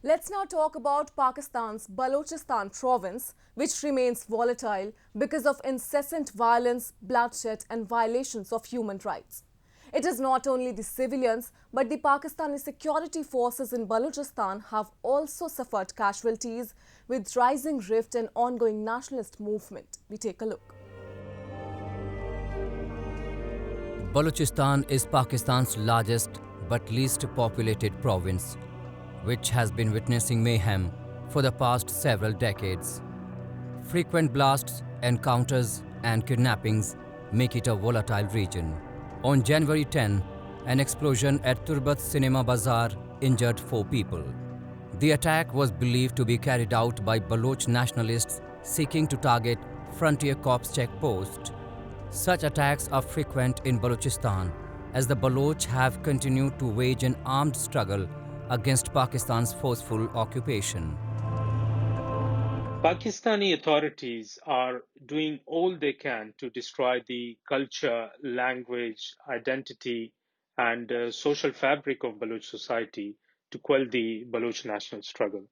Let's now talk about Pakistan's Balochistan province, which remains volatile because of incessant violence, bloodshed, and violations of human rights. It is not only the civilians, but the Pakistani security forces in Balochistan have also suffered casualties with rising rift and ongoing nationalist movement. We take a look. Balochistan is Pakistan's largest but least populated province, which has been witnessing mayhem for the past several decades. Frequent blasts, encounters, and kidnappings make it a volatile region. On January 10, an explosion at Turbat Cinema Bazaar injured 4 people. The attack was believed to be carried out by Baloch nationalists seeking to target Frontier Corps checkpost. Such attacks are frequent in Balochistan as the Baloch have continued to wage an armed struggle against Pakistan's forceful occupation. Pakistani authorities are doing all they can to destroy the culture, language, identity, and social fabric of Baloch society to quell the Baloch national struggle.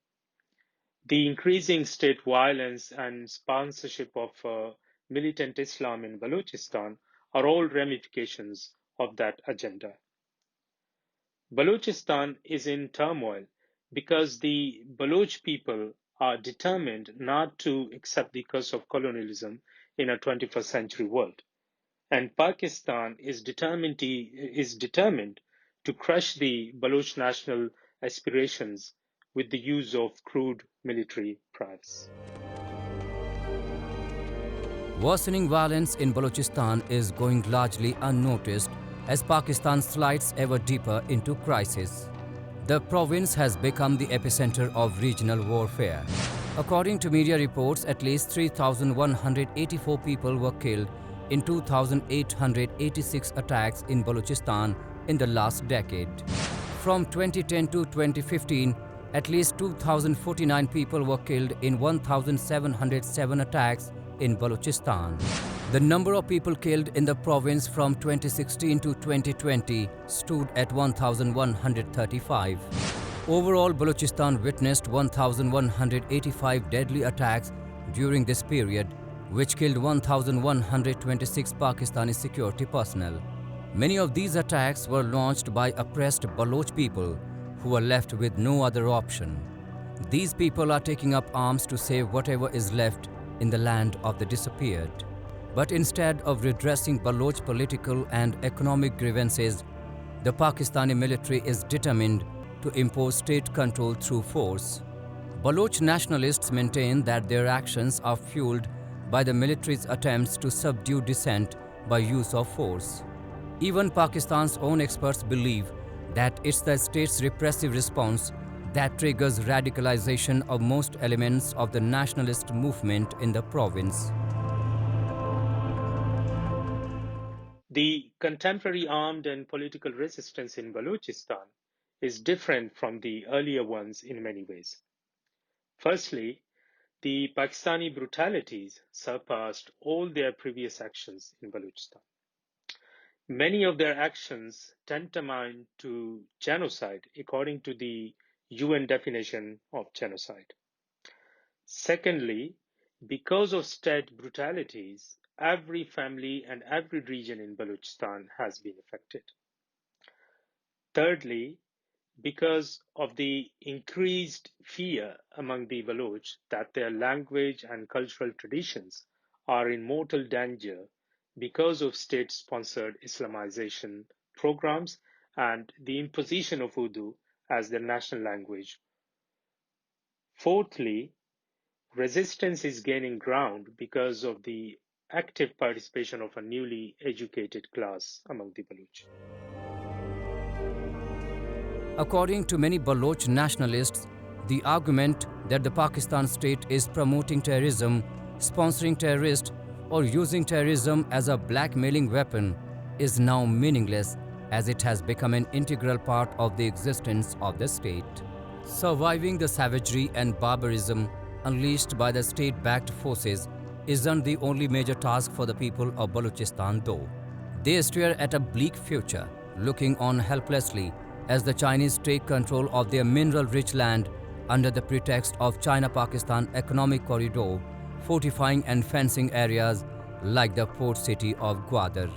The increasing state violence and sponsorship of militant Islam in Balochistan are all ramifications of that agenda. Balochistan is in turmoil because the Baloch people are determined not to accept the curse of colonialism in a 21st century world. And Pakistan is determined to crush the Baloch national aspirations with the use of crude military prowess. Worsening violence in Balochistan is going largely unnoticed as Pakistan slides ever deeper into crisis. The province has become the epicenter of regional warfare. According to media reports, at least 3,184 people were killed in 2,886 attacks in Balochistan in the last decade. From 2010 to 2015, at least 2,049 people were killed in 1,707 attacks in Balochistan. The number of people killed in the province from 2016 to 2020 stood at 1,135. Overall, Balochistan witnessed 1,185 deadly attacks during this period, which killed 1,126 Pakistani security personnel. Many of these attacks were launched by oppressed Baloch people who were left with no other option. These people are taking up arms to save whatever is left in the land of the disappeared. But instead of redressing Baloch political and economic grievances, the Pakistani military is determined to impose state control through force. Baloch nationalists maintain that their actions are fueled by the military's attempts to subdue dissent by use of force. Even Pakistan's own experts believe that it's the state's repressive response that triggers radicalization of most elements of the nationalist movement in the province. The contemporary armed and political resistance in Balochistan is different from the earlier ones in many ways. Firstly, the Pakistani brutalities surpassed all their previous actions in Balochistan. Many of their actions tantamount to genocide according to the UN definition of genocide. Secondly, because of state brutalities, every family and every region in Balochistan has been affected. Thirdly, because of the increased fear among the Baloch that their language and cultural traditions are in mortal danger because of state-sponsored Islamization programs and the imposition of Urdu as their national language. Fourthly, resistance is gaining ground because of the active participation of a newly educated class among the Baloch. According to many Baloch nationalists, the argument that the Pakistan state is promoting terrorism, sponsoring terrorists, or using terrorism as a blackmailing weapon is now meaningless as it has become an integral part of the existence of the state. Surviving the savagery and barbarism unleashed by the state-backed forces isn't the only major task for the people of Balochistan though. They stare at a bleak future, looking on helplessly as the Chinese take control of their mineral-rich land under the pretext of China-Pakistan Economic Corridor, fortifying and fencing areas like the port city of Gwadar.